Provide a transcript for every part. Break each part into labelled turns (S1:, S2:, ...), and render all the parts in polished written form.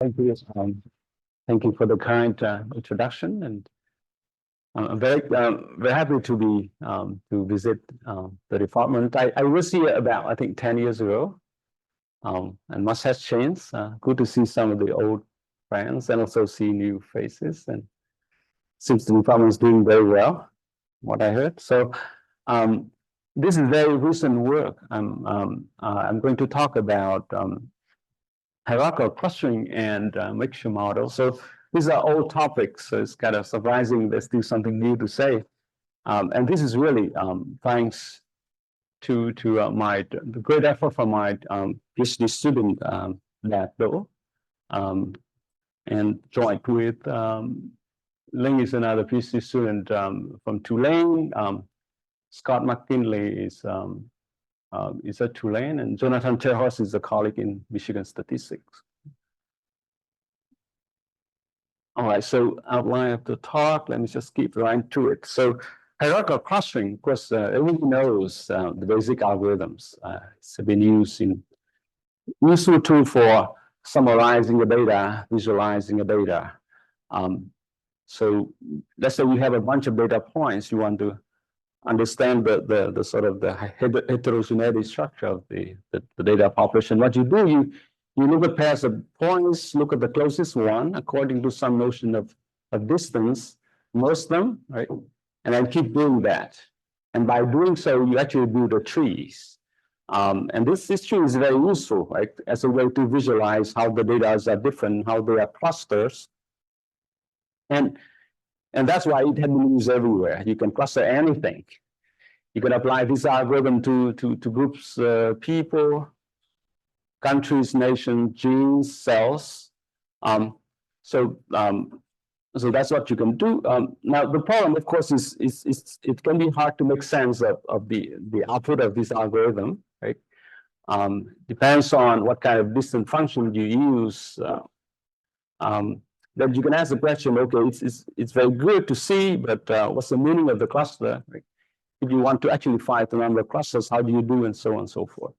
S1: Thank you. Thank you for the kind introduction, and I'm very happy to be to visit the department. I was here about, I think, 10 years ago, and much has changed. Good to see some of the old friends and also see new faces. And seems the department is doing very well, what I heard. So this is very recent work. I'm going to talk about hierarchical clustering and mixture models. So these are old topics, so it's kind of surprising there's still something new to say. And this is really thanks to the great effort from my PhD student, Bill, and joined with Ling is another PhD student from Tulane. Scott McKinley is at Tulane, and Jonathan Terhorst is a colleague in Michigan Statistics. All right, so outline of the talk, let me just skip right to it. So hierarchical clustering, of course, everyone knows the basic algorithms. It's been used in useful tool for summarizing the data, visualizing the data. So let's say we have a bunch of data points. You want to understand the sort of the heterogeneity structure of the data population. What you do, you look at pairs of points, look at the closest one according to some notion of distance, merge them, right? And then keep doing that. And by doing so, you actually build the trees. And this tree is very useful, right? As a way to visualize how the data are different, how they are clusters. And that's why it has been used everywhere. You can cluster anything. You can apply this algorithm to groups, people, countries, nations, genes, cells. So that's what you can do. Now the problem, of course, is it can be hard to make sense of the output of this algorithm, right? Depends on what kind of distance function you use. That you can ask the question, okay, it's very good to see, but what's the meaning of the cluster? Right? If you want to actually find the number of clusters, how do you do, and so on and so forth.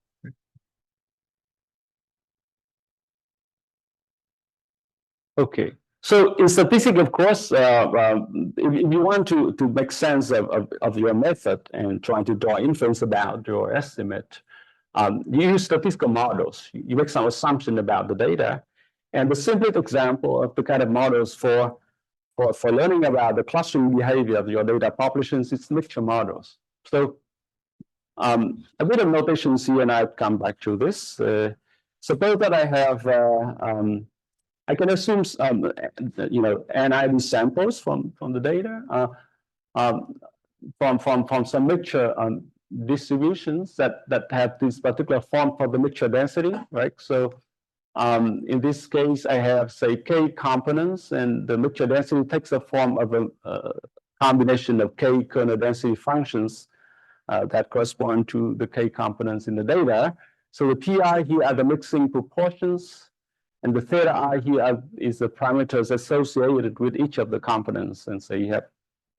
S1: Okay, so in statistics, of course, if you want to make sense of your method and trying to draw inference about your estimate, you use statistical models. You make some assumption about the data. And the simplest example of the kind of models for learning about the clustering behavior of your data populations is mixture models. So a bit of notations here, and I'll come back to this. Suppose that I have, I can assume, NID samples from the data, from some mixture distributions that have this particular form for the mixture density, right? So in this case, I have, say, k components, and the mixture density takes the form of a combination of k kernel density functions that correspond to the k components in the data. So the pi here are the mixing proportions, and the theta I here is the parameters associated with each of the components. And so you have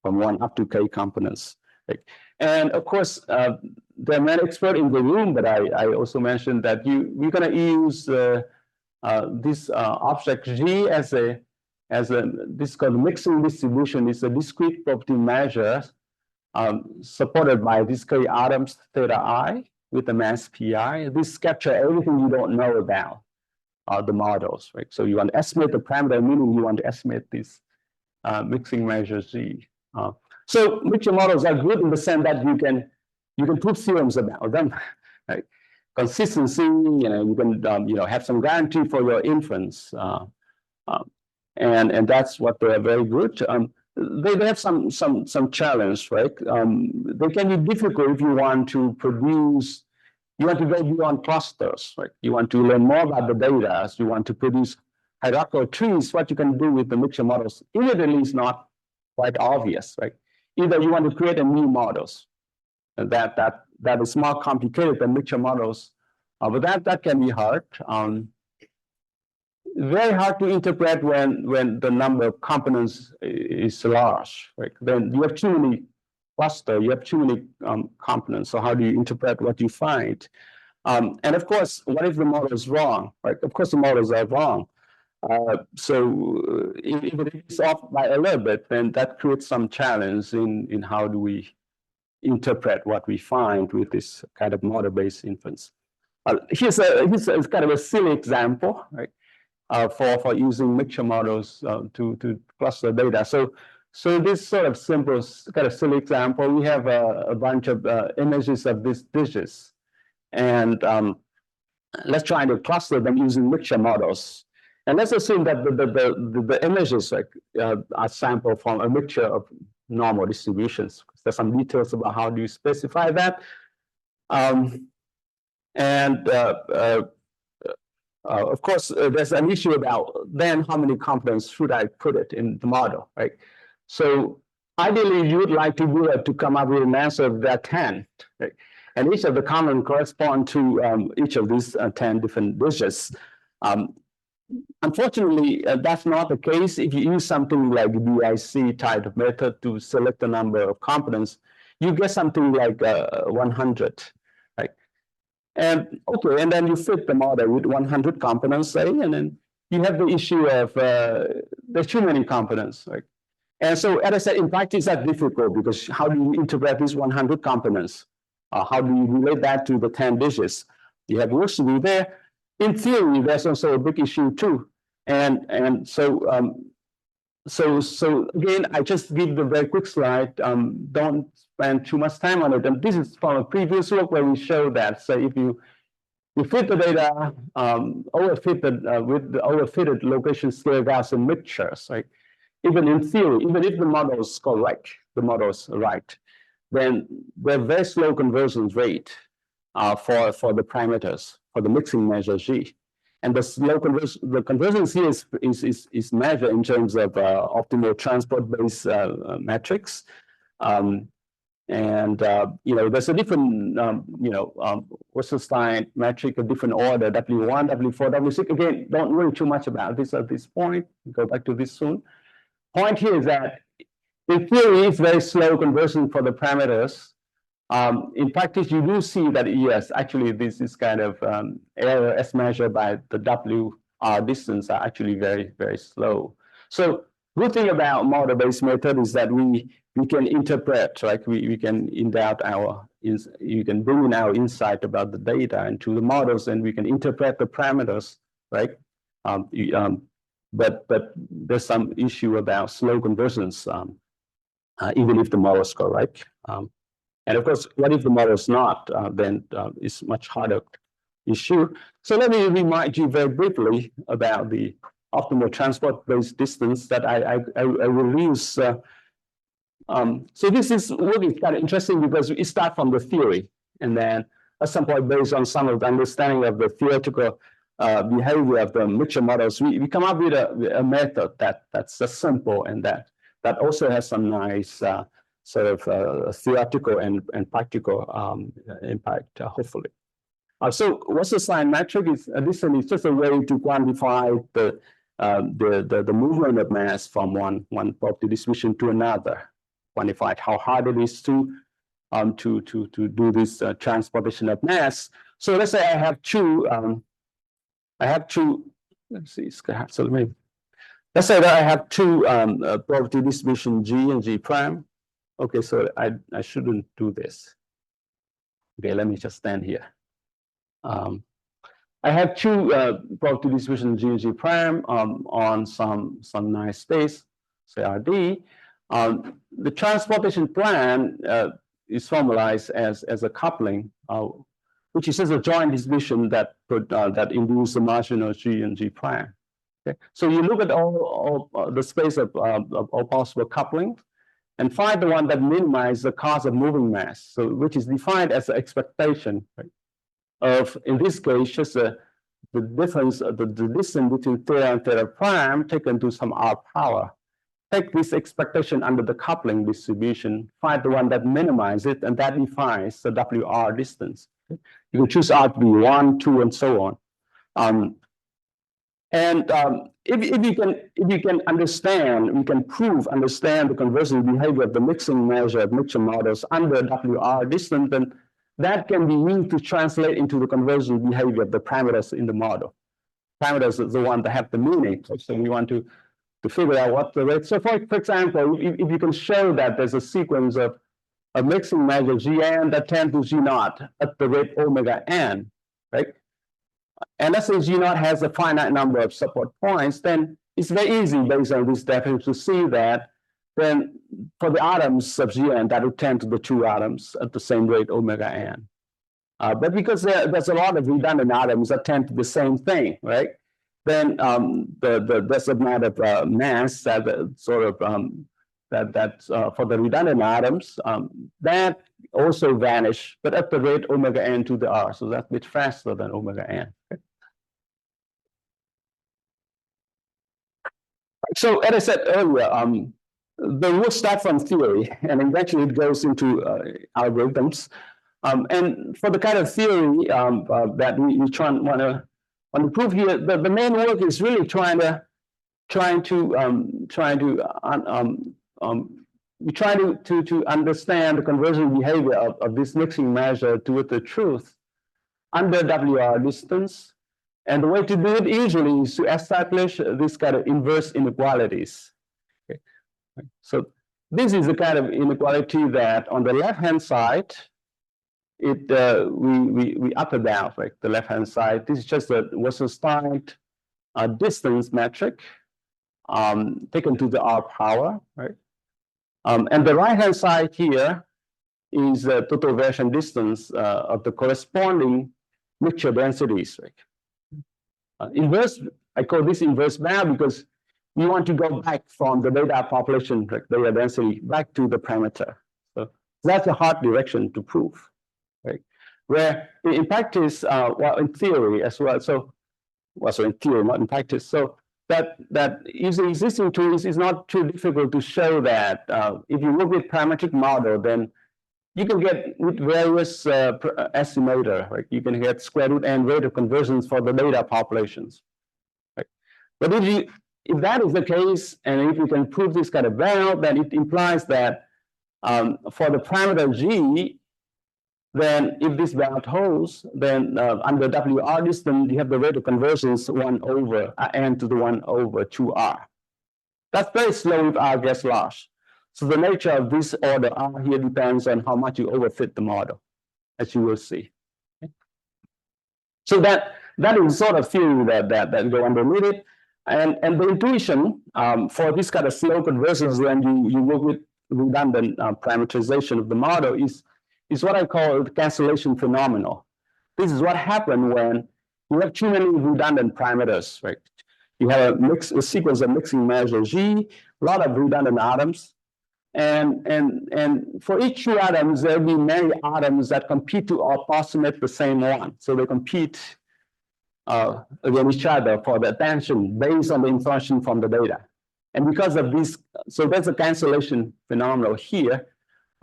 S1: from 1 up to k components. Right? And of course, there are many experts in the room, but I also mentioned that we're going to use this object G as this called mixing distribution. Is a discrete property measure supported by this k atoms theta I with the mass pi. This capture everything you don't know about the models, right? So you want to estimate the parameter, meaning you want to estimate this mixing measure G. So mixture models are good in the sense that you can prove theorems about them, right? Consistency, you can have some guarantee for your inference, and that's what they are very good. They have some challenge, right? They can be difficult if you want to produce. You want to go beyond clusters, right? You want to learn more about the data. You want to produce hierarchical trees. What you can do with the mixture models immediately is not quite obvious, right? Either you want to create a new models, and that is more complicated than mixture models, but that can be hard. Very hard to interpret when the number of components is large, right? Then you have too many cluster, you have too many components. So how do you interpret what you find? And of course, what if the model is wrong, right? Of course, the models are wrong. Even if it's off by a little bit, then that creates some challenge in how do we interpret what we find with this kind of model-based inference. Here's kind of a silly example, right? For using mixture models to cluster data. So this sort of simple, kind of silly example, we have a bunch of images of these dishes, and let's try to cluster them using mixture models. And let's assume that the images are sampled from a mixture of normal distributions. There's some details about how do you specify that. Of course, there's an issue about then how many components should I put it in the model, right? So ideally, you would like to come up with an answer of that 10, right? And each of the components correspond to each of these 10 different dishes. Unfortunately, that's not the case. If you use something like BIC type of method to select the number of components, you get something like 100, right? And okay, and then you fit the model with 100 components, say, and then you have the issue of there's too many components, right? And so, as I said, in practice, that's difficult because how do you interpret these 100 components? How do you relate that to the 10 dishes? You have work to do there. In theory, there's also a big issue too. And so again, I just give the very quick slide. Don't spend too much time on it. And this is from a previous work where we show that. So if you fit the data, overfitted with the overfitted location scale Gaussian mixtures, right? Even in theory, even if the model is correct, the model is right, then there's very slow conversion rate for the parameters, for the mixing measure G. And the conversion here is measured in terms of optimal transport-based metrics. There's a different, what's the sign metric, a different order, W1, W4, W6. Again, don't worry too much about this at this point. Go back to this soon. Point here is that in theory, it's very slow conversion for the parameters. In practice, you do see that, yes, actually, this is kind of error as measured by the WR distance are actually very, very slow. So good thing about model-based method is that we can interpret, right? We can you can bring in our insight about the data into the models, and we can interpret the parameters, right? But there's some issue about slow conversions, even if the model is correct. And of course, what if the model is not? Then it's much harder issue. So let me remind you very briefly about the optimal transport-based distance that I will use. So this is really kind of interesting because it starts from the theory, and then at some point, based on some of the understanding of the theoretical behavior of the mixture models, we come up with a method that's just simple and that also has some nice sort of theoretical and practical impact, hopefully. So what's the sign metric? This is just a way to quantify the movement of mass from one property distribution to another. Quantify how hard it is to do this transportation of mass. So let's say I have two. Let's see. So let's say that I have two property distribution G and G prime. Okay, so I shouldn't do this. Okay, let me just stand here. I have two property distribution G and G prime on some nice space, say RD. The transportation plan is formalized as a coupling, which is just a joint distribution that induces the marginal G and G prime. Okay, so you look at all the space of all possible couplings, and find the one that minimizes the cost of moving mass, so which is defined as the expectation, right, of, in this case, just the difference of the distance between theta and theta prime taken to some R power. Take this expectation under the coupling distribution, find the one that minimizes it, and that defines the WR distance. Okay? You can choose R to be 1, 2, and so on. If you can understand, we can understand the conversion behavior of the mixing measure of mixture models under WR distance, then that can be used to translate into the conversion behavior of the parameters in the model. parameters is the one that have the meaning. So we want to figure out what the rate. So for example, if you can show that there's a sequence of a mixing measure Gn that tends to G naught at the rate omega n, right? And let's say G naught has a finite number of support points, then it's very easy based on this definition to see that then for the atoms of Gn that would tend to the two atoms at the same rate omega n. But because there's a lot of redundant atoms that tend to the same thing, right? Then there's amount of mass that sort of for the redundant atoms that also vanish, but at the rate omega n to the r, so that's a bit faster than omega n. Okay? So as I said earlier, the rule starts from theory, and eventually it goes into algorithms. And for the kind of theory that we want to prove here, the main work is really trying to understand the conversion behavior of this mixing measure toward the truth under WR distance. And the way to do it usually is to establish this kind of inverse inequalities. Okay. So this is the kind of inequality that on the left-hand side, we up and down, right? The left-hand side. This is just a Wasserstein distance metric taken to the R power, right? And the right-hand side here is the total variation distance of the corresponding mixture densities, right? Inverse, I call this inverse bound because we want to go back from the data population, like data density, back to the parameter. So that's a hard direction to prove, right? Where in practice, well, in theory as well. So in theory, not in practice. So that using existing tools is not too difficult to show that if you work with parametric model, then you can get with various estimator, right? You can get square root n rate of conversions for the data populations, right? But if that is the case, and if you can prove this kind of bound, then it implies that for the parameter G, then if this bound holds, then under WR distance, you have the rate of conversions 1 over n to the 1 over 2R. That's very slow if R gets large. So the nature of this order R here depends on how much you overfit the model, as you will see. Okay. So that is sort of theory that go underneath it. And the intuition for this kind of slow conversions when you work with redundant parameterization of the model is what I call the cancellation phenomenon. This is what happens when you have too many redundant parameters, right? You have a sequence of mixing measure G, a lot of redundant atoms. And for each two atoms, there will be many atoms that compete to approximate the same one. So they compete against each other for the attention based on the information from the data. And because of this, so there's a cancellation phenomenon here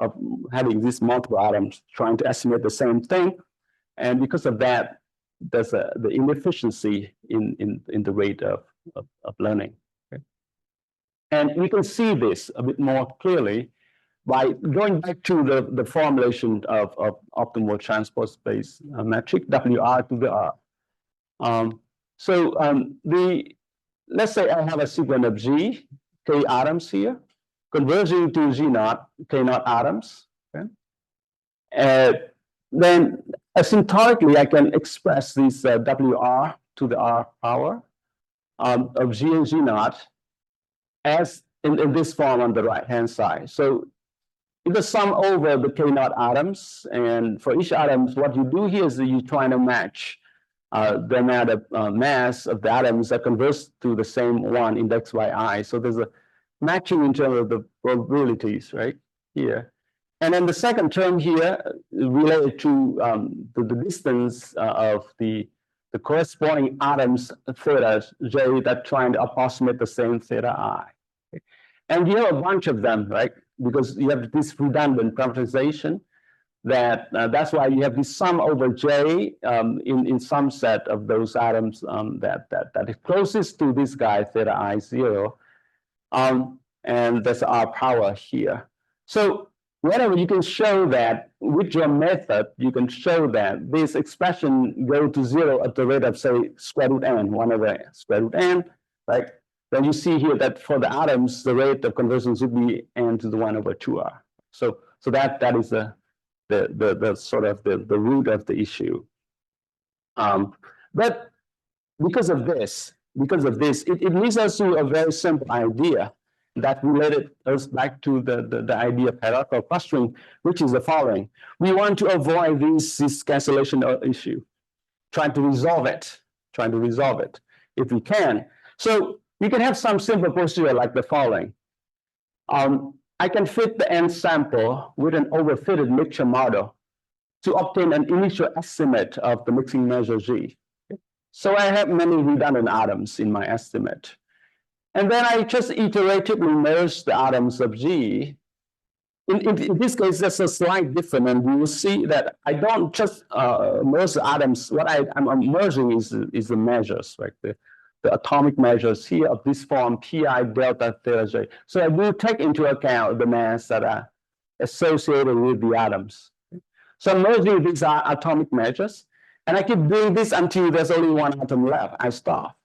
S1: of having these multiple atoms trying to estimate the same thing. And because of that, there's the inefficiency in the rate of learning. And we can see this a bit more clearly by going back to the formulation of optimal transport space metric, WR to the R. Let's say I have a sequence of G, K atoms here, converging to G naught, K naught atoms. Okay? Then asymptotically, I can express this WR to the R power of G and G naught as in this form on the right-hand side. So it's a sum over the K naught atoms, and for each atom, what you do here is that you're trying to match the amount of mass of the atoms that converts to the same one indexed by I. So there's a matching in terms of the probabilities, right, here. And then the second term here related to the distance of the corresponding atoms theta J that trying to approximate the same theta I. And you have a bunch of them, right? Because you have this redundant parameterization that's why you have this sum over J in some set of those atoms that is closest to this guy, theta I 0. And there's R power here. So whenever you can show that with your method, you can show that this expression go to 0 at the rate of, say, square root n, 1 over square root n, right? Then you see here that for the atoms, the rate of conversion should be n to the 1 over 2r. So that is the sort of the root of the issue. But because of this, it leads us to a very simple idea that related us back to the idea of hierarchical clustering, which is the following. We want to avoid this cancellation issue, trying to resolve it if we can. So you can have some simple procedure like the following. I can fit the n sample with an overfitted mixture model to obtain an initial estimate of the mixing measure G. So I have many redundant atoms in my estimate. And then I just iteratively merge the atoms of G. In this case, there's a slight difference, and you will see that I don't just merge the atoms. What I'm merging is the measures, right? The atomic measures here of this form, pi delta theta J. So I will take into account the mass that are associated with the atoms. So I'm merging these atomic measures, and I keep doing this until there's only one atom left. I stop.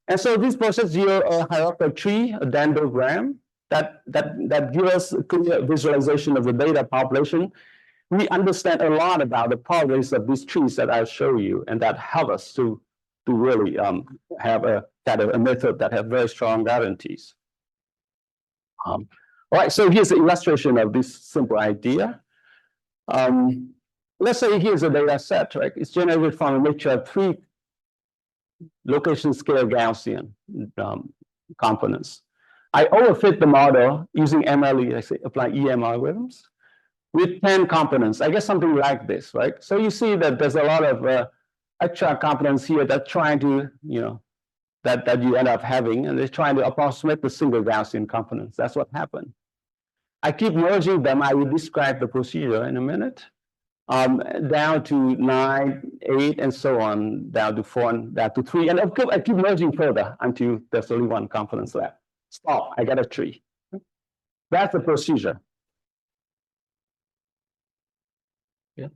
S1: And so this process yields a hierarchical tree, a dendrogram, that gives us a clear visualization of the data population. We understand a lot about the properties of these trees that I'll show you, and that help us to really have a method that has very strong guarantees. All right, so here's an illustration of this simple idea. Let's say here's a data set, right? It's generated from a mixture of 3 location scale Gaussian components. I overfit the model using MLE, I say apply EM algorithms, with 10 components. I guess something like this, right? So you see that there's a lot of extra components here that trying to, that you end up having, and they're trying to approximate the single Gaussian components. That's what happened. I keep merging them. I will describe the procedure in a minute. Down to 9, 8, and so on, down to 4, and down to 3. And I keep merging further until there's only one component left. Stop, I got a tree. That's the procedure. Yeah.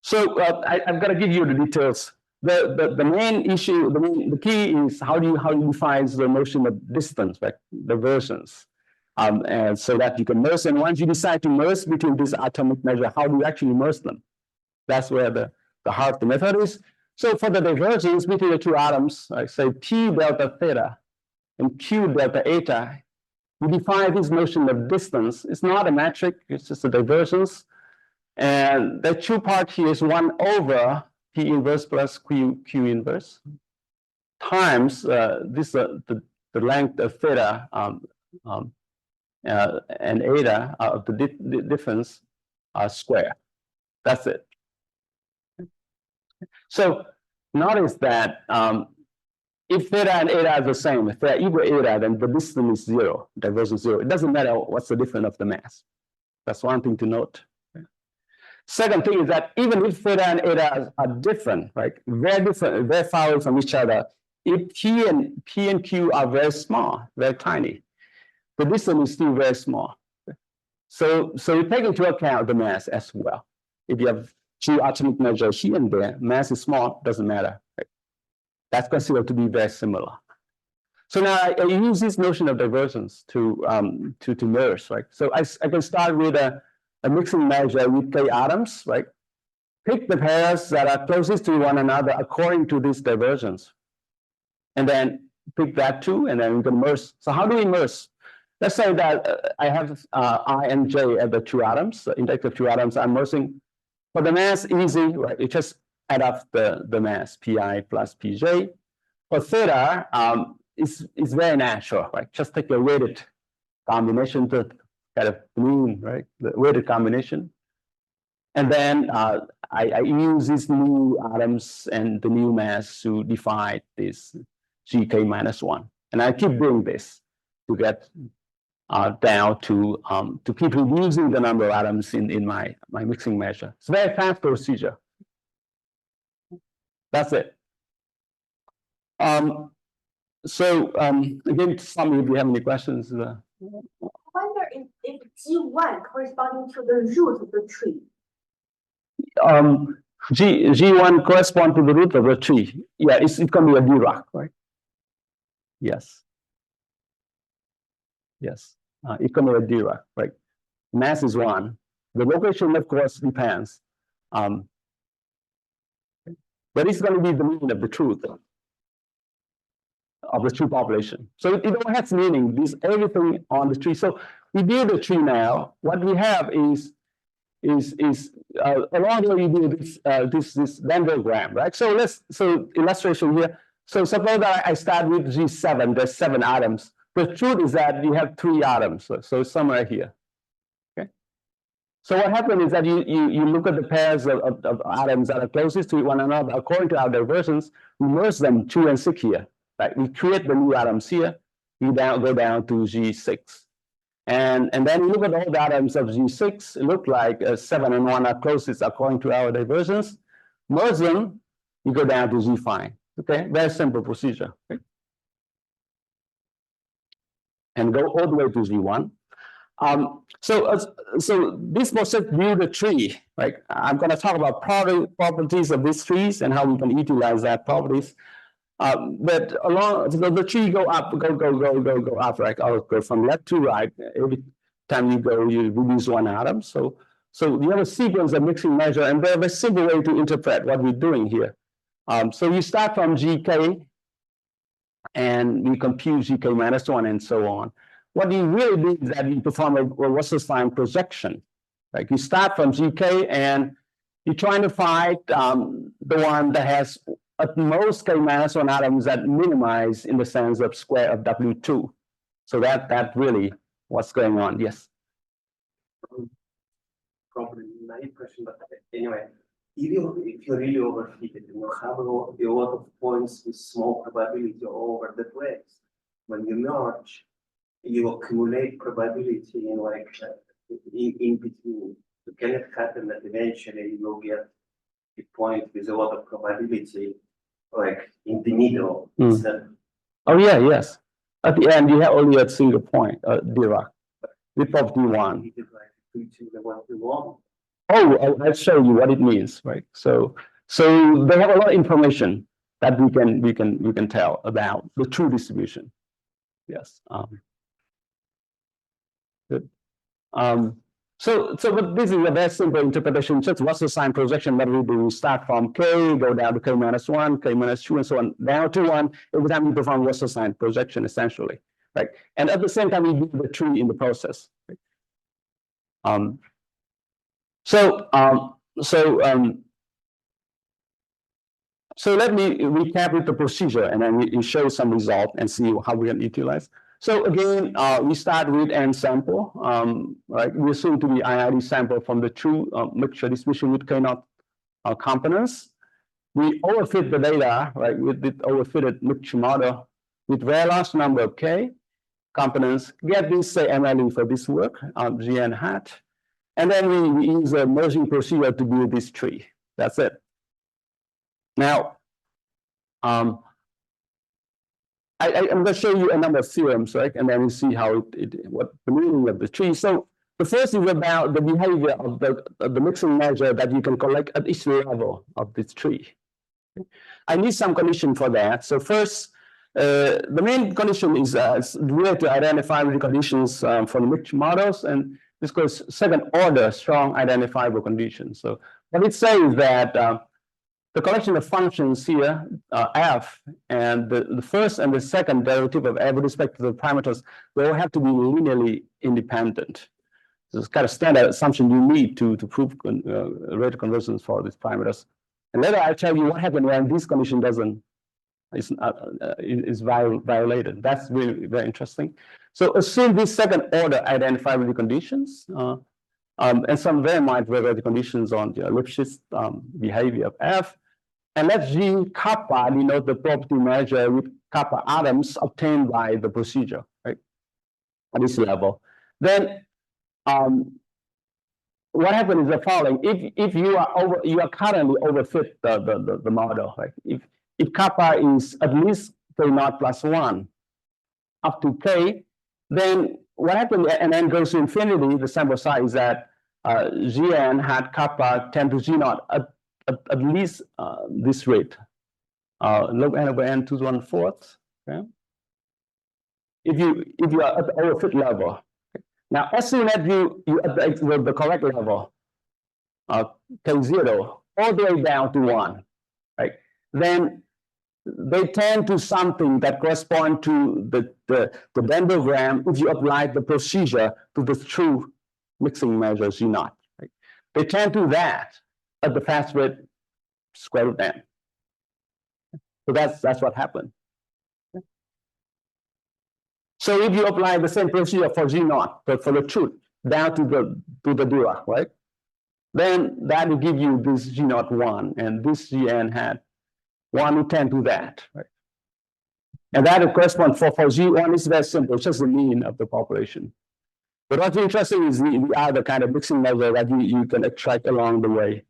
S1: So I'm going to give you the details. The main issue, the key is how do you define the notion of distance, right? The versions. And so that you can merge. And once you decide to merge between these atomic measures, how do you actually merge them? That's where the heart of the method is. So for the divergence between the two atoms, I say P delta theta and Q delta eta, we define this notion of distance. It's not a metric, it's just a divergence. And the true part here is 1 over P inverse plus Q inverse times the length of theta and eta of the difference square. That's it. So notice that if theta and eta are the same, if they're equal eta, then the distance is 0, divergence 0. It doesn't matter what's the difference of the mass. That's one thing to note. Second thing is that even if theta and eta are different, right, very far away from each other, if P and Q are very small, very tiny, the distance is still very small. So you take into account the mass as well. If you have 2 atomic measures here and there, mass is small, doesn't matter. Right? That's considered to be very similar. So now I use this notion of divergence to merge, right? So I can start with a mixing measure with K atoms, right? Pick the pairs that are closest to one another according to this divergence. And then pick that too, and then we can merge. So how do we merge? Let's say that I have I and J at the 2 atoms, the index of 2 atoms. I'm merging. For the mass, easy, right? You just add up the mass, Pi plus Pj. For theta, it's very natural, right? Just take a weighted combination to kind of mean, right? The weighted combination. And then I use these new atoms and the new mass to define this Gk minus 1. And I keep doing this to get down to keep reducing the number of atoms in my mixing measure. It's a very fast procedure. That's it. So again, to some of you, if you have any questions.
S2: wonder if G1 corresponding to the root of the tree.
S1: G1 correspond to the root of the tree. Yeah, it can be a Dirac, right? Yes. Yes. It can be a Dirac, right? Mass is 1. The location, of course, depends. But it's going to be the meaning of the truth of the tree population. So it don't have meaning. This everything on the tree. So we build the tree now. What we have is along the way you do this dendrogram, right? So illustration here. So suppose that I start with G7. There's 7 atoms. The truth is that you have 3 atoms. So somewhere here. Okay. So what happens is that you look at the pairs of atoms that are closest to one another according to our diversions. We merge them 2 and 6 here. Right? We create the new atoms here. We go down to G6. And then you look at all the atoms of G6, it look like 7 and 1 are closest according to our diversions. Merge them, you go down to G5. Okay, very simple procedure. Okay? And go all the way to G1. So this process build a tree. Right? I'm going to talk about properties of these trees and how we can utilize that properties. But along the tree go up, go up, right? I'll go from left to right. Every time you go, you reduce 1 atom. So you have a sequence of mixing measure, and there's a simple way to interpret what we're doing here. So you start from GK, and we compute GK minus 1 and so on. What you really do is that you perform a Wasserstein projection. Like you start from GK, and you're trying to find the one that has at most K minus 1 atoms that minimize in the sense of square of W2. So that really what's going on. Yes.
S3: Probably naive question, but anyway, if you really overfit it, you have a lot of points with small probability over the place. When you merge, you accumulate probability in in between. So can it happen that eventually you will get a point with a lot of probability, like in the middle?
S1: Oh yeah, yes. At the end, you have only a single point, Dirac, with property 1. Oh, I'll show you what it means, right? So they have a lot of information that we can tell about the true distribution. Yes. Good. But this is a very simple interpretation. Just Wasserstein projection that we do. We start from K, go down to K minus 1, K minus 2, and so on, down to 1. Every time we perform Wasserstein projection, essentially, right? And at the same time, we do the tree in the process. Right? So let me recap with the procedure, and then we show some result and see how we can utilize. So again, we start with N sample, right? We assume to be IID sample from the true mixture distribution with K0 components. We overfit the data, right, with the overfitted mixture model with very large number of K components, get this, say, MLE for this work, Gn hat. And then we use a merging procedure to build this tree. That's it. Now, I'm going to show you a number of theorems, right? And then we see how what the meaning of the tree. So the first is about the behavior of the mixing measure that you can collect at each level of this tree. I need some condition for that. So first, the main condition is related to identifiable conditions for the mixture models, and this goes second order strong identifiable conditions. So what it says is that the collection of functions here, f, and the first and the second derivative of f with respect to the parameters, they all have to be linearly independent. So it's kind of standard assumption you need to prove rate conversions for these parameters. And later I'll tell you what happens when this condition is violated. That's really very interesting. So assume these second order identifiability conditions and some very mild variability conditions on the Lipschitz behavior of f. And let G kappa denote the property measure with kappa atoms obtained by the procedure, right? At this level. Then what happens is the following: if you are currently overfit the model, right? If kappa is at least K0 plus 1 up to K, then what happened, and then goes to infinity, the sample size is that Gn had kappa 10 to G naught at least this rate, log n over n to the 1/4. Okay? If you are at the overfit level. Now, as soon as you at the correct level, K0, all the way down to 1, right? Then they tend to something that correspond to the dendrogram if you apply the procedure to the true mixing measure G naught. Right? They tend to that at the fast rate square root n. So that's what happened. So if you apply the same procedure for G naught, but for the truth down to the Dirac, right? Then that will give you this G naught 1, and this Gn hat 1 will tend to that, right? And that will correspond for G1 is very simple, it's just the mean of the population. But what's interesting is the other kind of mixing measure that you can extract along the way.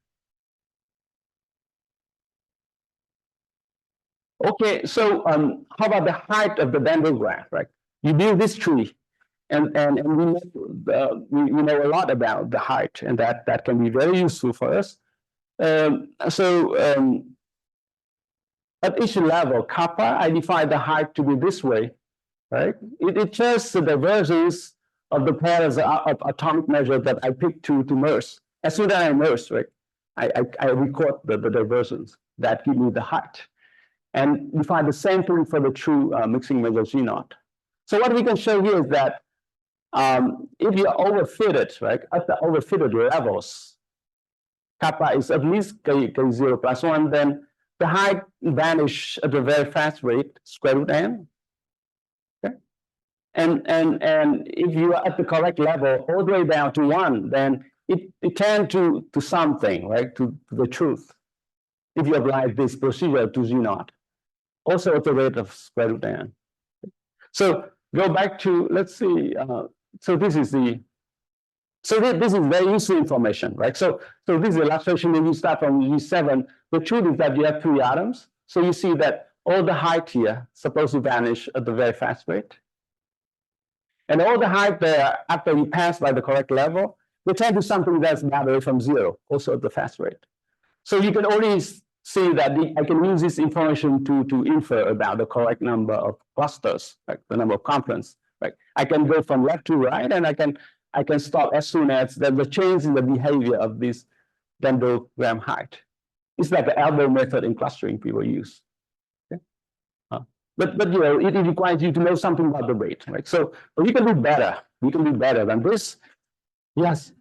S1: Okay, so how about the height of the dendrogram, right? You build this tree, and we know a lot about the height, and that can be very useful for us. At each level, kappa, I define the height to be this way, right? It's just the divergence of the pairs of atomic measure that I pick to merge. As soon as I merge, right, I record the divergence that give me the height. And we find the same thing for the true mixing measure G naught. So what we can show here is that if you are overfitted, right, at the overfitted levels, kappa is at least K0 plus 1, then the height vanish at a very fast rate, square root n. Okay? And if you are at the correct level all the way down to 1, then it tends to something, right, to the truth. If you apply this procedure to G naught, also at the rate of square root n. So go back to, let's see, so this is very useful information, right? So this illustration, when you start from G7, the truth is that you have 3 atoms. So you see that all the height here supposed to vanish at the very fast rate. And all the height there, after you pass by the correct level, they tend to something that's away from 0, also at the fast rate. So you can only see that I can use this information to infer about the correct number of clusters, like the number of components. Right? I can go from left to right, and I can stop as soon as the change in the behavior of this dendrogram height. It's like the elbow method in clustering people use. Okay? But you know, it requires you to know something about the rate, right? So we can do better. We can do better than this. Yes.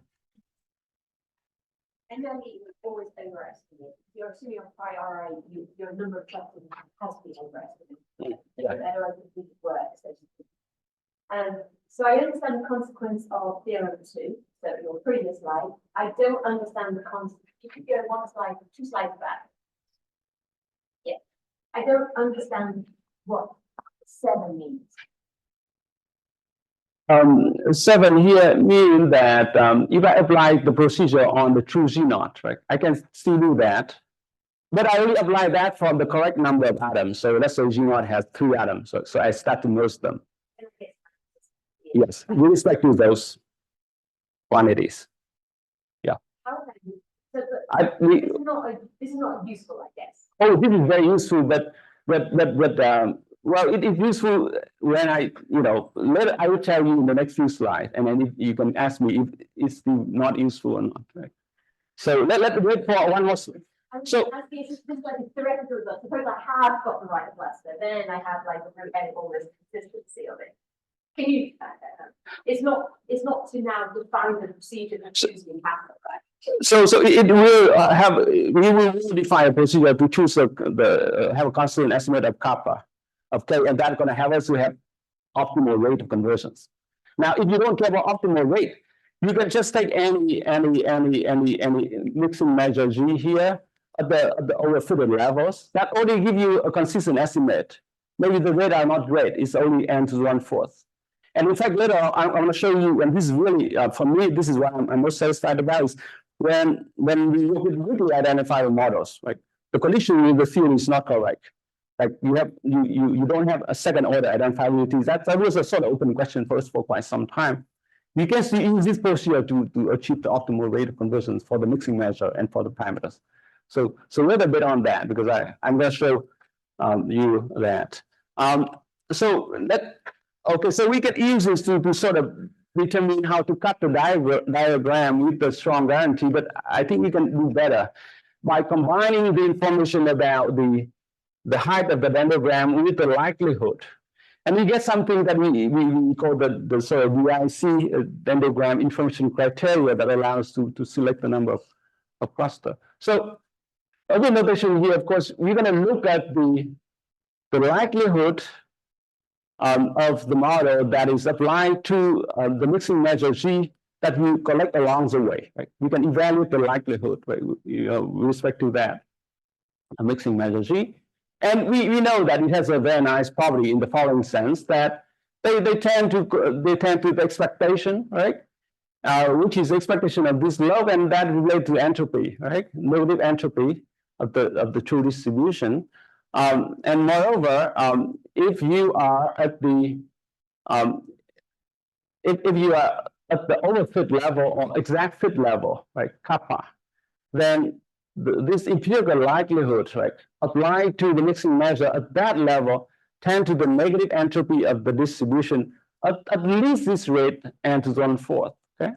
S2: And then you always overestimate. You're assuming a priori, your number of clusters has been overestimated.
S1: Yeah.
S2: Otherwise, it would work. So I understand the consequence of theorem 2, so your previous slide. I don't understand the consequence. You could go 1 slide, 2 slides back. Yeah. I don't understand what 7 means.
S1: 7 here means that if I apply the procedure on the true G naught, right, I can still do that. But I only apply that for the correct number of atoms. So let's say G naught has 3 atoms. So I start to merge them. Yes, with respect to those quantities. Yeah.
S2: Okay. So, this is not useful, I guess.
S1: Oh, this is very useful, but well, it is useful when later I will tell you in the next few slides, and then you can ask me if it's not useful or not. Right? So let's wait for one more slide. So
S2: asking is just like theoretical results. Suppose I have got the right cluster, then I have like all this consistency of it. Can you? It's not to now define the procedure of choosing capital, right?
S1: So it will we will define a procedure to choose have a constant estimate of kappa of K, and that's going to have us to have optimal rate of conversions. Now, if you don't care about optimal rate, you can just take any mixing measure G here at the overfitted levels. That only give you a consistent estimate. Maybe the rate are not great. It's only n to the 1/4. And in fact, later I'm going to show you, and this is really, for me, this is what I'm most satisfied about, is when we work with weakly identifiable models, right? The condition in the field is not correct. Like you don't have a second order identifiability. That was a sort of open question for us for quite some time. You can see use this procedure to achieve the optimal rate of conversions for the mixing measure and for the parameters. So a little bit on that because I'm going to show you that. So we can use this to sort of determine how to cut the diagram with the strong guarantee, but I think we can do better by combining the information about the height of the dendrogram with the likelihood. And we get something that we call the sort of VIC dendrogram information criteria that allows to select the number of cluster. So other notation here, of course, we're going to look at the likelihood of the model that is applied to the mixing measure G that we collect along the way. Right? We can evaluate the likelihood, right, with respect to that mixing measure G. And we know that it has a very nice property in the following sense that they tend to the expectation, right? Which is expectation of this log, and that relates to entropy, right? Negative entropy of the true distribution. And moreover, if you are at the if you are at the overfit level or exact fit level, right, kappa, then this empirical likelihood, right, applied to the mixing measure at that level tend to the negative entropy of the distribution at least this rate and to 1/4. Okay.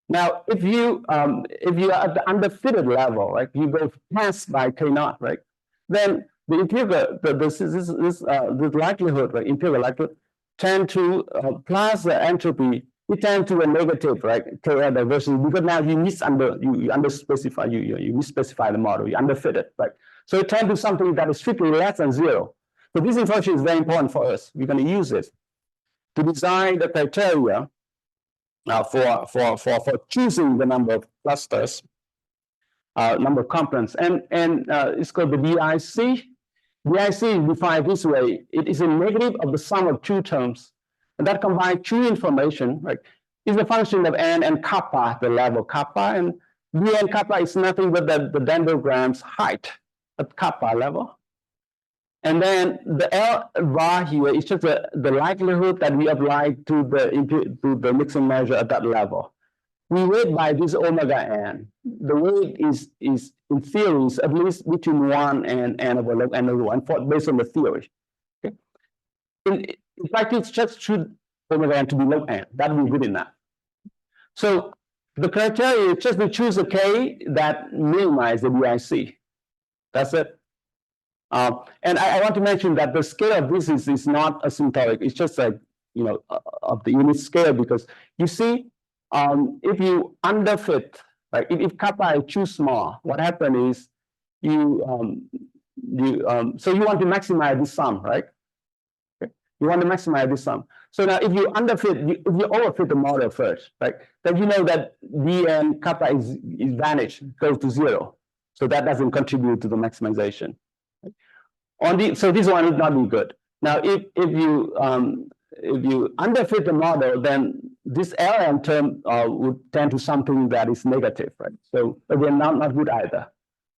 S1: Now, if you are at the underfitted level, right, you go past by K0, right, then the empirical this likelihood, right, empirical likelihood tend to plus the entropy. We tend to a negative, right, KL diversity, because now you underspecify, you misspecify the model, you underfit it, right? So it tends to something that is strictly less than 0. So this information is very important for us. We're going to use it to design the criteria for choosing the number of clusters, number of components, and it's called the BIC. BIC is defined this way. It is a negative of the sum of two terms. And that combined two information, right, is a function of n and kappa, the level kappa, and b and kappa is nothing but the dendrogram's height at kappa level. And then the L bar here is just the likelihood that we apply to the mixing measure at that level. We weight by this omega n. The weight is in theory is at least between 1 and n over log n over 1 based on the theory. Okay. In fact, it's just should omega n to be log n. That will be good enough. So the criteria is just to choose a k that minimize the BIC. That's it. And I want to mention that the scale of this is not asymptotic. It's just like, of the unit scale, because you see, if you underfit, right, if kappa is too small, what happens is so you want to maximize the sum, right? You want to maximize this sum. So now if you underfit, if you overfit the model first, right, then you know that d and kappa is vanished, goes to 0. So that doesn't contribute to the maximization. Right? So this one would not be good. Now if you underfit the model, then this LM term would tend to something that is negative, right? So again, not good either.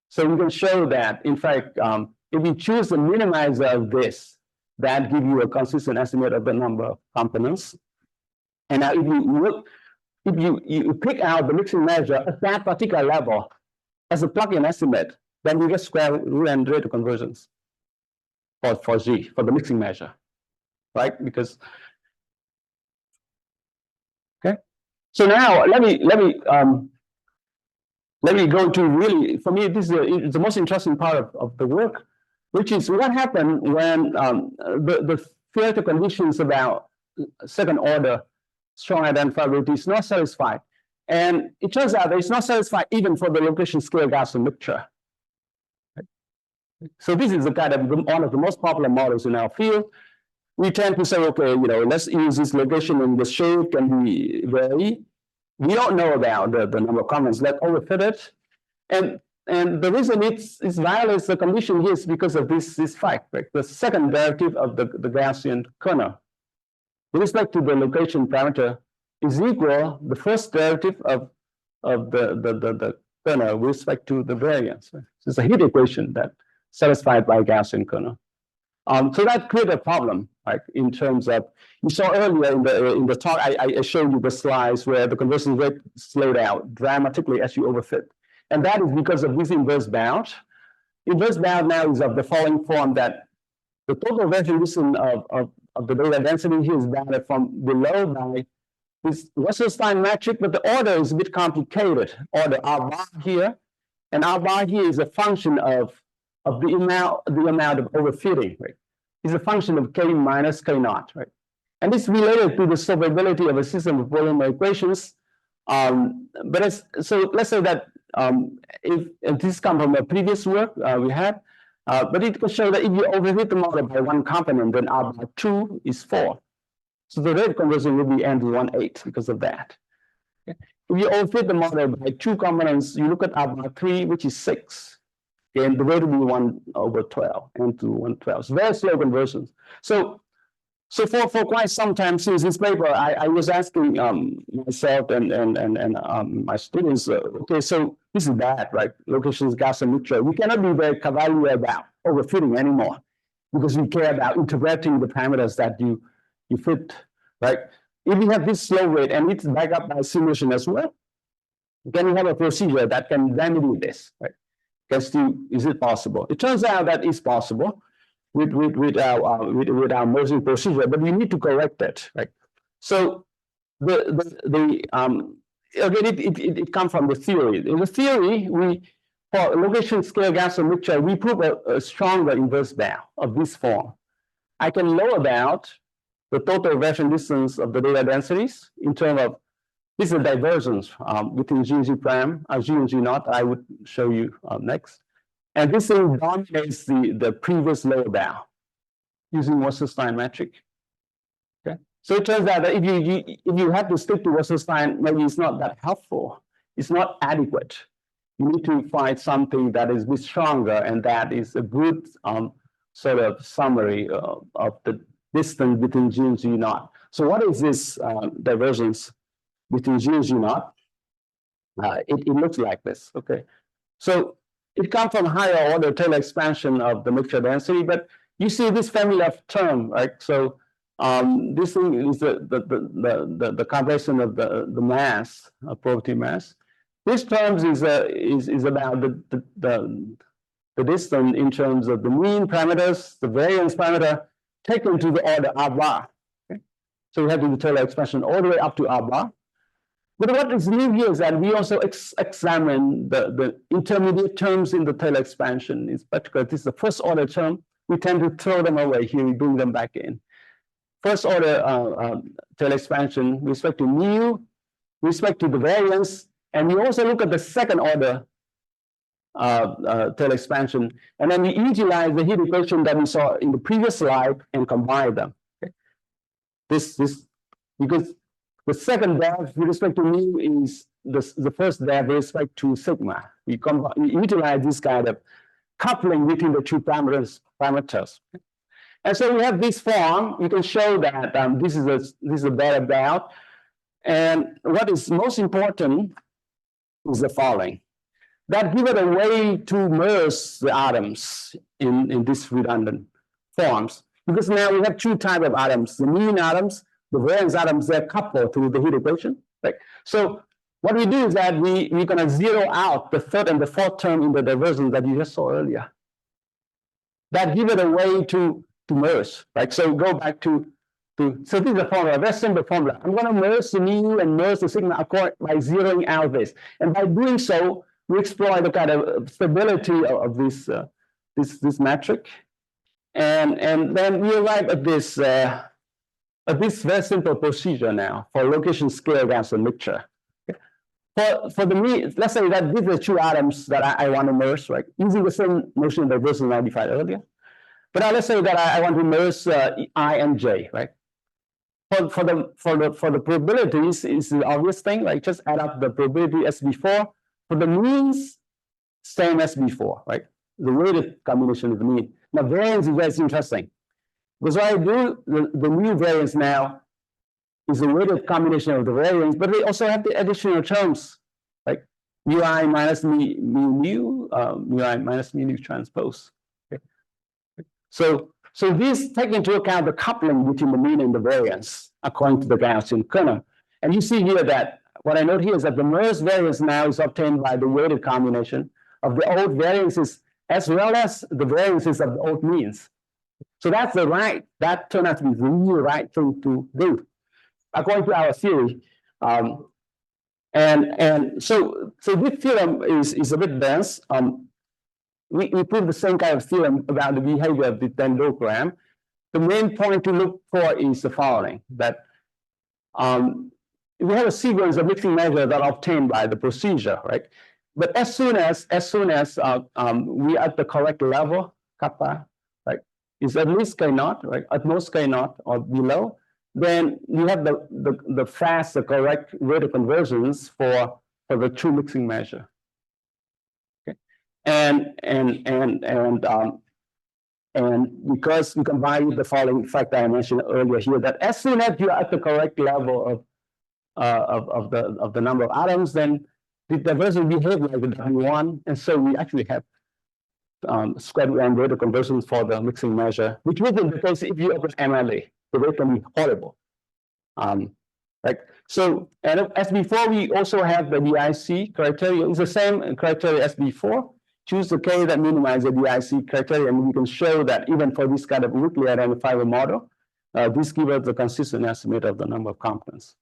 S1: So we can show that, in fact, if we choose the minimizer of this, that gives you a consistent estimate of the number of components. And now if you pick out the mixing measure at that particular level as a plug-in estimate, then you get square root and rate of conversions for G, for the mixing measure, right? Because, okay. So now let me go to really, for me, this is the most interesting part of the work, which is what happened when the theoretical conditions about second order strong identifiability is not satisfied. And it turns out that it's not satisfied even for the location scale Gaussian mixture. Right? So this is the kind of one of the most popular models in our field. We tend to say, okay, let's use this location and the shape can be vary. We don't know about the number of comments. Let's overfit it. And the reason it violates the condition here is because of this fact, right? The second derivative of the Gaussian kernel with respect to the location parameter is equal the first derivative of the kernel with respect to the variance. Right? So it's a heat equation that satisfied by Gaussian kernel. So that created a problem, right? In terms of, you saw earlier in the talk, I showed you the slides where the conversion rate slowed down dramatically as you overfit. And that is because of this inverse bound. Inverse bound now is of the following form, that the total resolution of the data density here is bounded from below by this Wasserstein metric, but the order is a bit complicated. Order R bar here, and R bar here is a function of the amount of overfitting, right? It's a function of K minus K naught, right? And it's related to the solvability of a system of polynomial equations. So let's say that if this comes from a previous work we had, but it can show that if you overfit the model by one component, then R bar 2 is 4. So the rate conversion will be n to 1/8 because of that. Okay. If you overfit the model by 2 components, you look at R bar 3, which is 6. Okay, and the rate will be 1/12, n to 1/12. So very slow conversions. So for quite some time since this paper, I was asking myself and my students, okay, so this is bad, right? Locations, gas, and mixture. We cannot be very cavalier about overfitting anymore because we care about interpreting the parameters that you fit, right? If we have this slow rate and it's backed up by simulation as well, then we have a procedure that can remedy this, right? Is it possible? It turns out that it's possible with our merging procedure, but we need to correct it, right? So again, it comes from the theory. In the theory, for location scale gas and mixture, we prove a stronger inverse bound of this form. I can lower bound the total reference distance of the data densities in terms of, this is a divergence between G and G prime, G and G naught, I would show you next. And this thing dominates the previous lower bound using Wasserstein metric. Okay, so it turns out that if you have to stick to Wasserstein, maybe it's not that helpful. It's not adequate. You need to find something that is a bit stronger, and that is a good sort of summary of the distance between G and G naught. So what is this divergence between G and G naught? It looks like this. Okay, so it comes from higher order Taylor expansion of the mixture density, but you see this family of term, right? So this thing is the conversion of the mass, property mass. This terms is about the distance in terms of the mean parameters, the variance parameter taken to the order R bar. Okay? So we have the Taylor expansion all the way up to R bar. But what is new here is that we also examine the intermediate terms in the Taylor expansion. In particular, this is the first order term. We tend to throw them away. Here we bring them back in. First order Taylor expansion with respect to mu, with respect to the variance, and we also look at the second order Taylor expansion, and then we utilize the heat equation that we saw in the previous slide and combine them. Okay? This because the second derivative with respect to mu is the first derivative with respect to sigma. We utilize this kind of coupling between the two parameters. And so we have this form. You can show that this is a better bound. And what is most important is the following. That give it a way to merge the atoms in these redundant forms. Because now we have two types of atoms, the mean atoms, the variance atoms, they're coupled through the heat equation. Right? So what we do is that we're going to zero out the third and the fourth term in the divergence that you just saw earlier. That give it a way to merge. Right? So go back to so this is a formula, a very simple formula. I'm going to merge the mu and merge the sigma by zeroing out this. And by doing so, we explore the kind of stability of this metric. And then we arrive at this very simple procedure now for location scale gas and mixture. For the mean, let's say that these are two atoms that I want to merge, right? Using the same notion that was identified earlier. But let's say that I want to merge I and J, right? For the probabilities, is the obvious thing, like just add up the probability as before. For the means, same as before, right? The weighted combination of the mean. Now, variance is very interesting. Because what I do, the mu variance now is a weighted combination of the variance, but we also have the additional terms, like mu I minus mu nu transpose. Okay. So So these take into account the coupling between the mean and the variance according to the Gaussian kernel. And you see here that what I note here is that the merged variance now is obtained by the weighted combination of the old variances as well as the variances of the old means. So that turned out to be the really right thing to do, according to our theory. And so this theorem is a bit dense. We prove the same kind of theorem about the behavior of the dendrogram. The main point to look for is the following: that we have a sequence of mixing measures that are obtained by the procedure, right? But as soon as we are at the correct level, kappa, right, is at least k naught, right, at most k naught or below, then you have the correct rate of conversions for the true mixing measure. Okay, and because we combine with the following factor I mentioned earlier here, that as soon as you are at the correct level of the number of atoms, then the diversion behaves like the W1, and so we actually have square root n rate of conversions for the mixing measure, which isn't the case if you open MLA. The rate can be horrible. Right. So, and as before, we also have the DIC criteria. It's the same criteria as before. Choose the K that minimizes the DIC criteria, and we can show that even for this kind of weakly identifiable model, this gives us a consistent estimate of the number of components.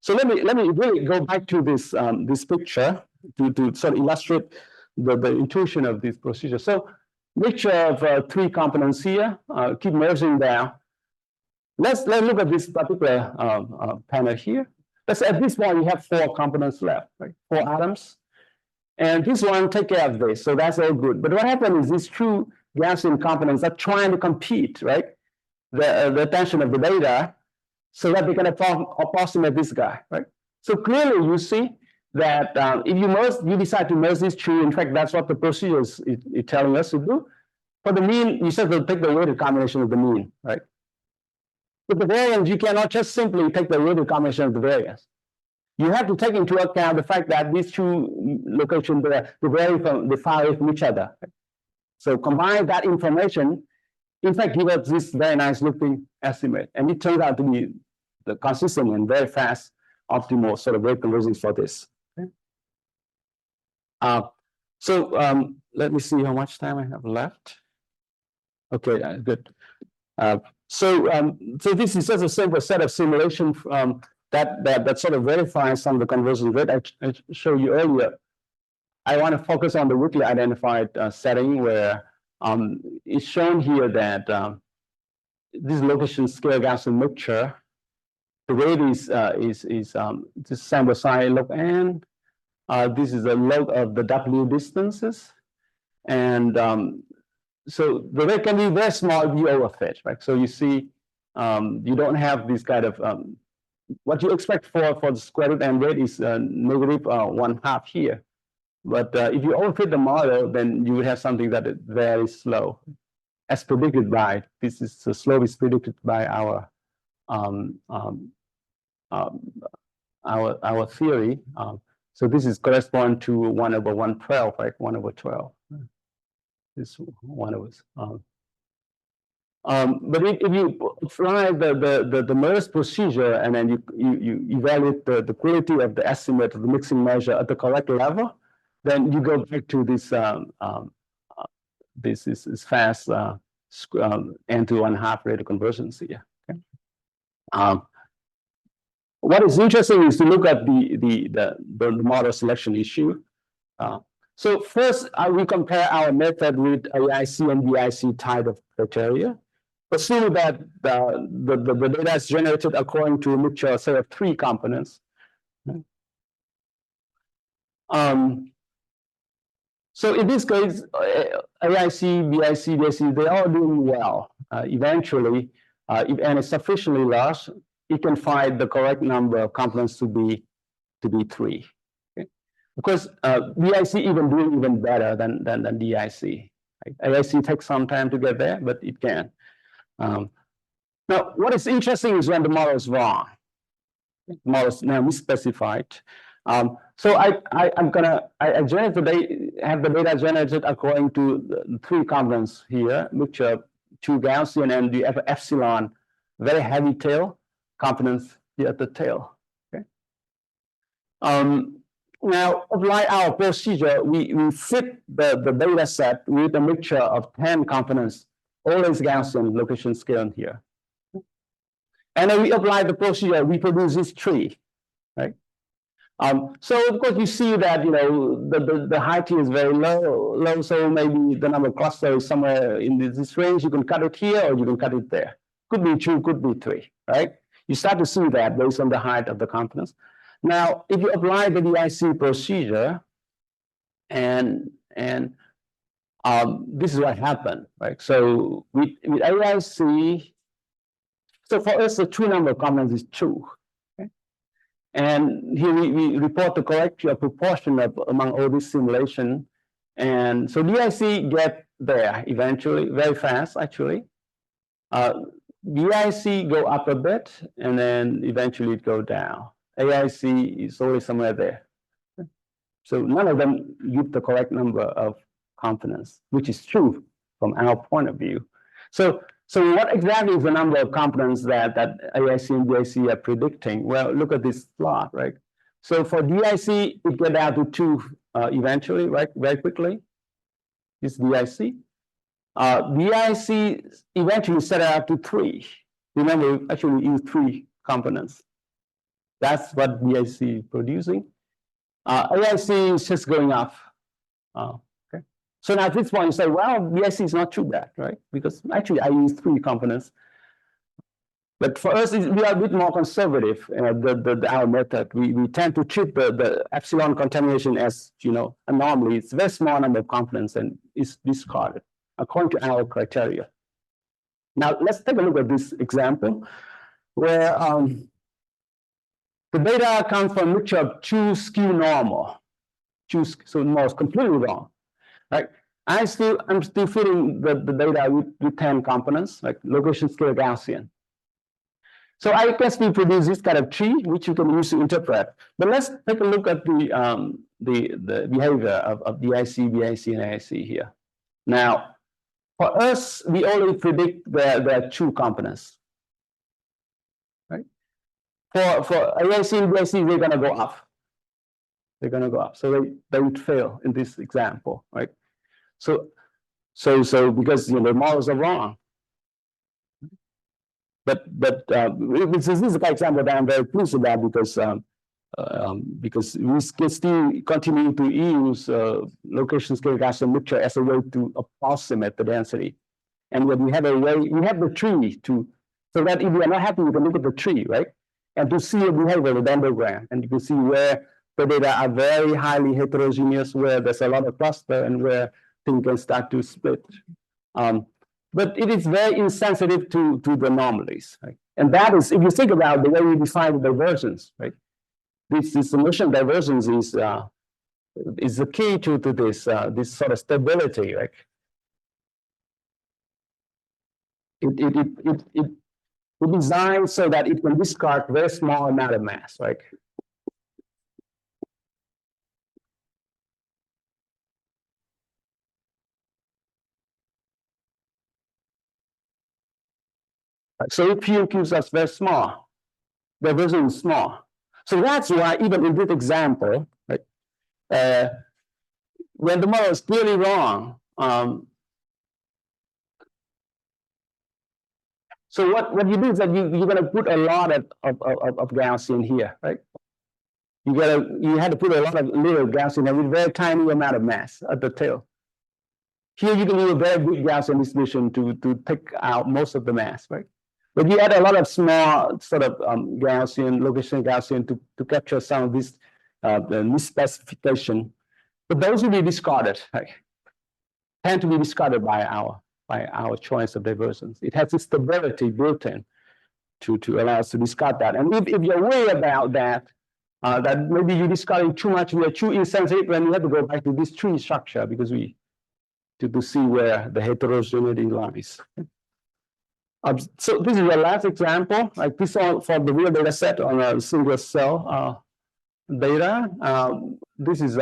S1: So let me really go back to this this picture to sort of illustrate the intuition of this procedure. So mixture of three components here. Keep merging down. Let's look at this particular panel here. Let's at this point we have four components left, right? 4 atoms, and this one take care of this, so that's all good. But what happens is these two Gaussian components are trying to compete, right? The attention of the data, so that they can approximate this guy, right? So clearly you see that if you decide to merge these two, in fact, that's what the procedure is telling us to do. For the mean, you said to take the weighted combination of the mean, right? With the variance, you cannot just simply take the weighted combination of the variance. You have to take into account the fact that these two locations they vary far away from each other. Right? So combine that information, in fact, give us this very nice looking estimate, and it turns out to be the consistent and very fast optimal sort of rate conversions for this. Okay. Let me see how much time I have left. Okay, good. So this is just a simple set of simulation that sort of verifies some of the conversion rate I showed you earlier. I want to focus on the weakly identified setting where it's shown here that this location scale Gaussian mixture, the rate is this sample size log n. This is the log of the W distances, and so the rate can be very small if you overfit, right? So you see, you don't have this kind of what you expect for the square root n rate is negative 1/2 here. But if you overfit the model, then you would have something that is very slow, as predicted by this is the slope is predicted by our theory. So this is correspond to 1/112, right? 1/12. This 1/. But if you apply the merge procedure and then you evaluate the quality of the estimate of the mixing measure at the correct level, then you go back to this this is fast n to 1/2 rate of conversions here. Okay. What is interesting is to look at the model selection issue. So first, we compare our method with AIC and BIC type of criteria. Assume that the data is generated according to a mixture, say, of 3 components. So in this case, AIC, BIC, BIC, they're all doing well. Eventually, if n is sufficiently large, it can find the correct number of components to be 3. Okay? Because BIC doing even better than DIC. Right? AIC takes some time to get there, but it can. Now, what is interesting is when the model is wrong. The model is now misspecified. So I generate have the data generated according to the 3 components here, mixture two Gaussian, and you have epsilon, very heavy tail, confidence here at the tail. Okay. Now, apply our procedure, we fit the data set with a mixture of 10 components, always Gaussian location scale here. And then we apply the procedure, we produce this tree, right? So of course you see that the height here is very low, so maybe the number of clusters is somewhere in this range. You can cut it here or you can cut it there. Could be 2, could be 3, right? You start to see that based on the height of the confidence. Now, if you apply the DIC procedure, and this is what happened, right? So with AIC, so for us the true number of confidence is 2. And here we report the correct proportion among all this simulation. And so DIC get there eventually, very fast actually. DIC go up a bit and then eventually it go down. AIC is always somewhere there. So none of them give the correct number of confidence, which is true from our point of view. So what exactly is the number of confidence that AIC and DIC are predicting? Well, look at this plot, right? So for DIC, it get down to 2 eventually, right? Very quickly. This DIC. DIC eventually set out to 3. Remember, we actually use 3 components. That's what DIC is producing. AIC is just going up. Okay. So now at this point you say, well, DIC is not too bad, right? Because actually I use 3 components. But for us, we are a bit more conservative. Our method, we tend to treat the epsilon contamination as anomaly. It's a very small number of components and it's discarded according to our criteria. Now let's take a look at this example where the data comes from a mixture of 2 skew normal. So normal is completely wrong, right? I'm still fitting the data with 10 components, like location scale Gaussian. So I can still produce this kind of tree, which you can use to interpret. But let's take a look at the behavior of DIC, BIC, and AIC here. Now, for us, we only predict the 2 components. For AIC and BIC, they're going to go up. They're going to go up. So they would fail in this example, right? So because the models are wrong. But this is an example that I'm very pleased about because we can still continue to use location scale Gaussian mixture as a way to approximate the density. And when we have the tree so that if we are not happy, we can look at the tree, right? And to see the behavior of the dendrogram, and you can see where the data are very highly heterogeneous, where there's a lot of cluster, and where things can start to split. But it is very insensitive to the anomalies, right? And that is, if you think about the way we define the divergence, right? This solution divergence is the key to this sort of stability, right? It designed so that it can discard very small amount of mass, right? So P gives us very small. The version is small. So that's why even in this example, right, when the model is clearly wrong, so what you do is that you're going to put a lot of Gaussian here, right? You had to put a lot of little Gaussian with a very tiny amount of mass at the tail. Here you can use a very big Gaussian distribution to take out most of the mass, right? But you add a lot of small sort of Gaussian, location Gaussian to capture some of this misspecification. But those will be discarded, right? Tend to be discarded by our choice of divergence. It has this stability built in to allow us to discard that. And if you're worried about that, that maybe you're discarding too much, we are too insensitive, then we have to go back to this tree structure because to see where the heterogeneity lies. So this is the last example, like this all for the real data set on a single cell data. This is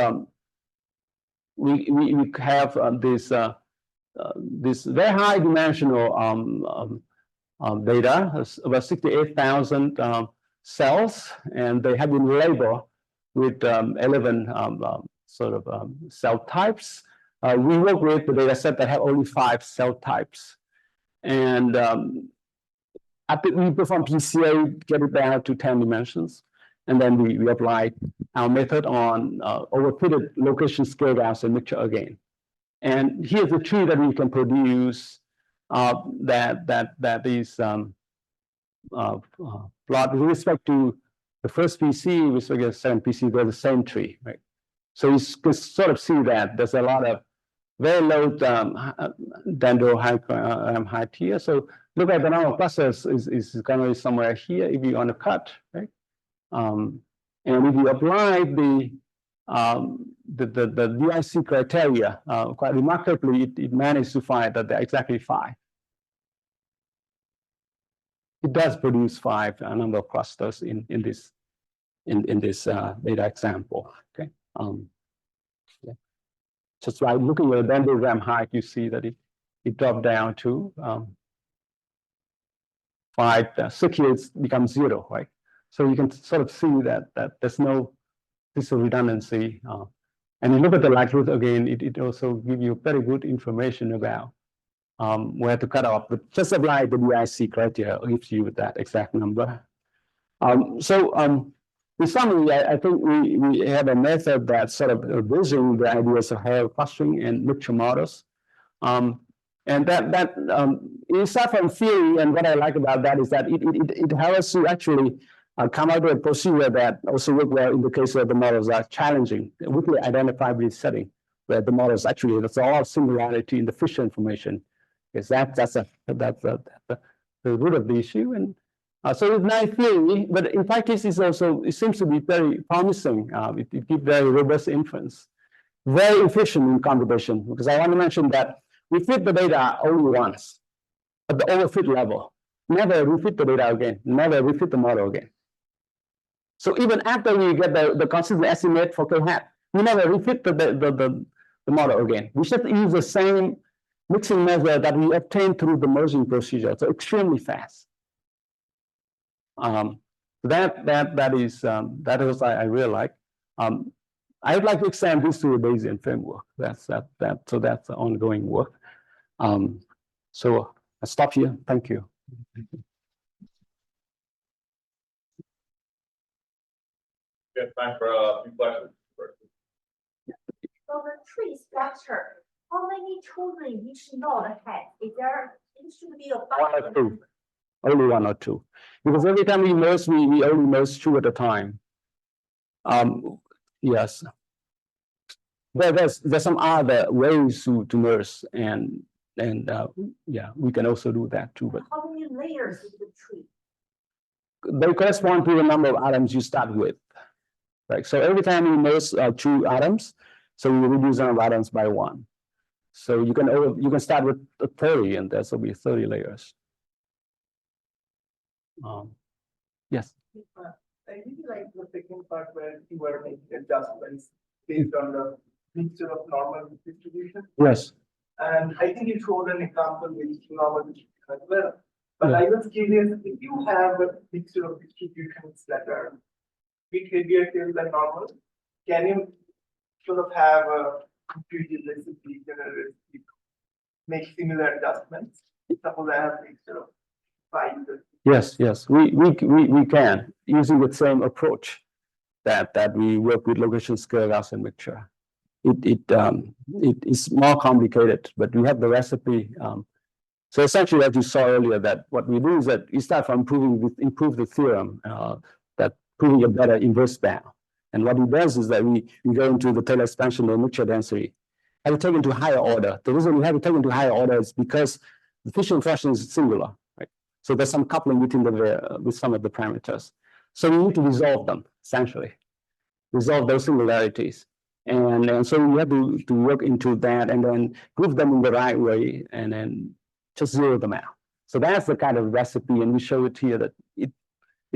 S1: we have this this very high dimensional data, about 68,000 cells, and they have been labeled with 11 cell types. We work with the data set that have only 5 cell types. And after we perform PCA, get it down to 10 dimensions. And then we apply our method on overfitted location scale Gaussian mixture again. And here's a tree that we can produce that is plot with respect to the first PC, with respect to the second PC, they're the same tree, right? So you can sort of see that there's a lot of very low dendro height here. So look at the number of clusters is going to be somewhere here if you want to cut, right? And if you apply the DIC criteria, quite remarkably, it managed to find that they're exactly 5. It does produce 5 number of clusters in this data example. Okay. Yeah. Just by looking at the dendrogram height, you see that it dropped down to 5. 6 years becomes 0, right? So you can sort of see that there's no redundancy. And you look at the likelihood again, it also gives you very good information about where to cut off. But just apply the DIC criteria gives you that exact number. In summary, I think we have a method that sort of bridging the ideas of hierarchical clustering and mixture models. And that aside from theory, and what I like about that is that it helps us to actually come up with a procedure that also work well in the case where the models are challenging, weakly identifiability setting, where the models actually, there's a lot of similarity in the Fisher information. Because that's the root of the issue. And so it's nice theory, but in practice it seems to be very promising. It gives very robust inference, very efficient in computation, because I want to mention that we fit the data only once at the overfit level. Never refit the data again, never refit the model again. So even after we get the consistent estimate for k-hat, we never refit the model again. We just use the same mixing measure that we obtained through the merging procedure. So extremely fast. That is I really like. I would like to extend this to a Bayesian framework. So that's the ongoing work. So I stop here. Thank you.
S4: We have time for a few questions.
S2: So the tree structure, how many children each node has? Is there, it should be a
S1: 1 or 2. Only 1 or 2. Because every time we merge, we only merge 2 at a time. Yes. There's some other ways to merge, and yeah, we can also do that too. But
S2: how many layers is the tree?
S1: they correspond to the number of atoms you start with. Right. So every time you merge 2 atoms, so you reduce the number of atoms by 1. So you can start with 30, and there will be 30 layers. Yes.
S5: I really like the second part where you were making adjustments based on the mixture of normal distribution.
S1: Yes.
S5: And I think you showed an example with normal distribution as well. But I was curious, if you have a mixture of distributions that are a bit heavier tail than normal, can you sort of have a intuitive recipe, generally make similar adjustments? Suppose I have a mixture of 5.
S1: Yes, we can using the same approach that we work with location scale Gaussian mixture. It is more complicated, but we have the recipe. So essentially, as you saw earlier, that what we do is that we start from improve the theorem that proving a better inverse bound. And what it does is that we go into the Taylor expansion of mixture density, and we take into higher order. The reason we have to take into higher order is because the Fisher fraction is singular. So there's some coupling within with some of the parameters. So we need to resolve them, essentially. Resolve those singularities. And so we have to work into that and then group them in the right way and then just zero them out. So that's the kind of recipe, and we show it here that it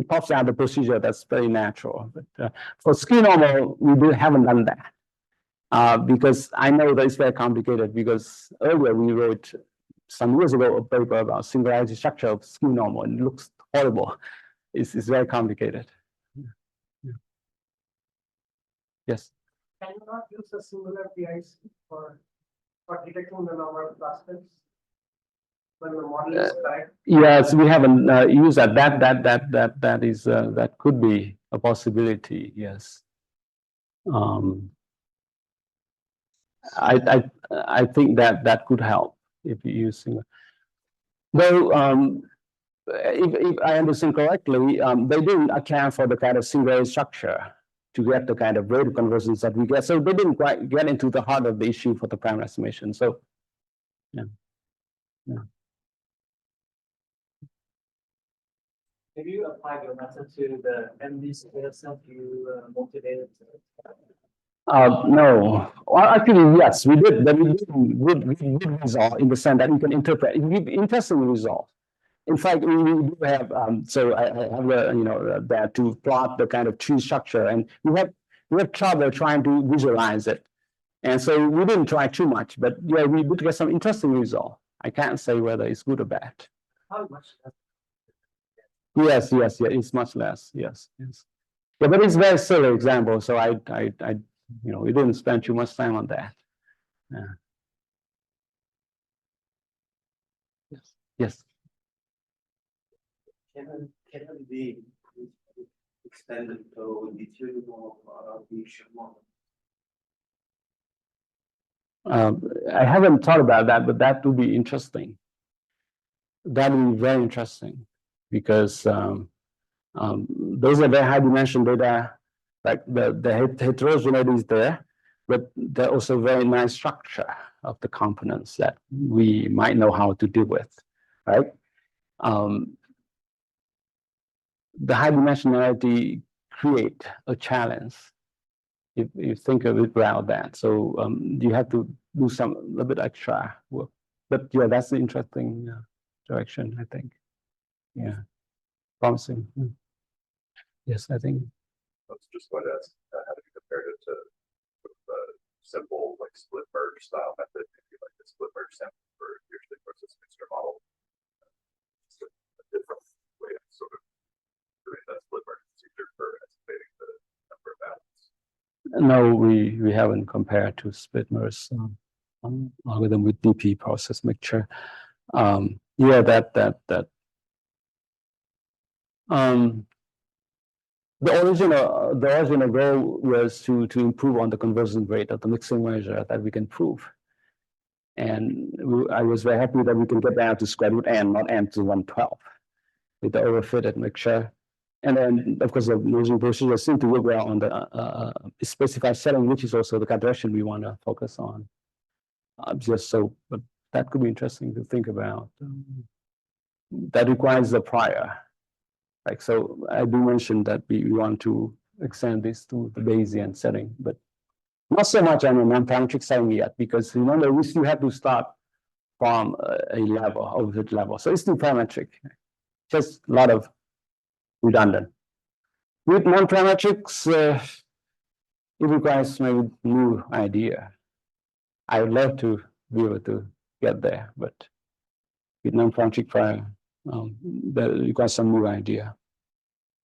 S1: pops out the procedure that's very natural. But for skew normal, we haven't done that. Because I know that it's very complicated because earlier we wrote some years ago a paper about singularity structure of skew normal and it looks horrible. It's very complicated. Yeah. Yes.
S5: Can you not use a similar PIC for detecting the number of clusters? When the model is correct?
S1: Yes, we haven't used that. That could be a possibility. Yes. I think that could help if you use single. Though, if I understand correctly, they didn't account for the kind of singularity structure to get the kind of rate of conversions that we get. So they didn't quite get into the heart of the issue for the primary estimation. So, yeah.
S6: Have you applied your method to the MD data set you motivated?
S1: No, well, actually, yes, we did. But we did resolve in the sense that we can interpret. We give interesting result. In fact, we do have. So I have that to plot the kind of tree structure, and we have trouble trying to visualize it, and so we didn't try too much. But yeah, we did get some interesting result. I can't say whether it's good or bad.
S6: How much?
S1: Yes, it's much less. Yes. Yeah, but it's a very silly example, so I we didn't spend too much time on that. Yeah. Yes.
S3: Can it be extended to the theory of the model?
S1: I haven't thought about that, but that would be interesting. That would be very interesting because those are very high dimension data, like the heterogeneity is there, but they're also very nice structure of the components that we might know how to deal with, right? The high dimensionality create a challenge if you think of it around that. So you have to do a little bit extra work. But yeah, that's the interesting direction, I think. Yeah, promising. Yes, I think.
S4: I was just going to ask how do you compare it to sort of a simple like split merge style method, maybe like the split merge sample for usually versus mixture model. Just a different way of sort of doing that split merge procedure for estimating the number of atoms.
S1: No, we haven't compared to split merge algorithm with DP process mixture. Yeah, the original goal was to improve on the conversion rate of the mixing measure that we can prove. And I was very happy that we can get down to square root n, not n to 112 with the overfitted mixture. And then, of course, the merging procedure seemed to work well on the specified setting, which is also the direction we want to focus on. But that could be interesting to think about. That requires the prior. Like, so I do mention that we want to extend this to the Bayesian setting, but not so much on a non-parametric setting yet, because remember, we still have to start from a level, overfit level. So it's still parametric, just a lot of redundant. With non-parametrics, it requires maybe new idea. I would love to be able to get there, but with non-parametric prior, that requires some new idea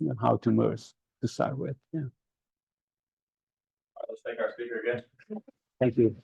S1: on how to merge to start with. Yeah.
S4: All right, let's thank our speaker again.
S1: Thank you.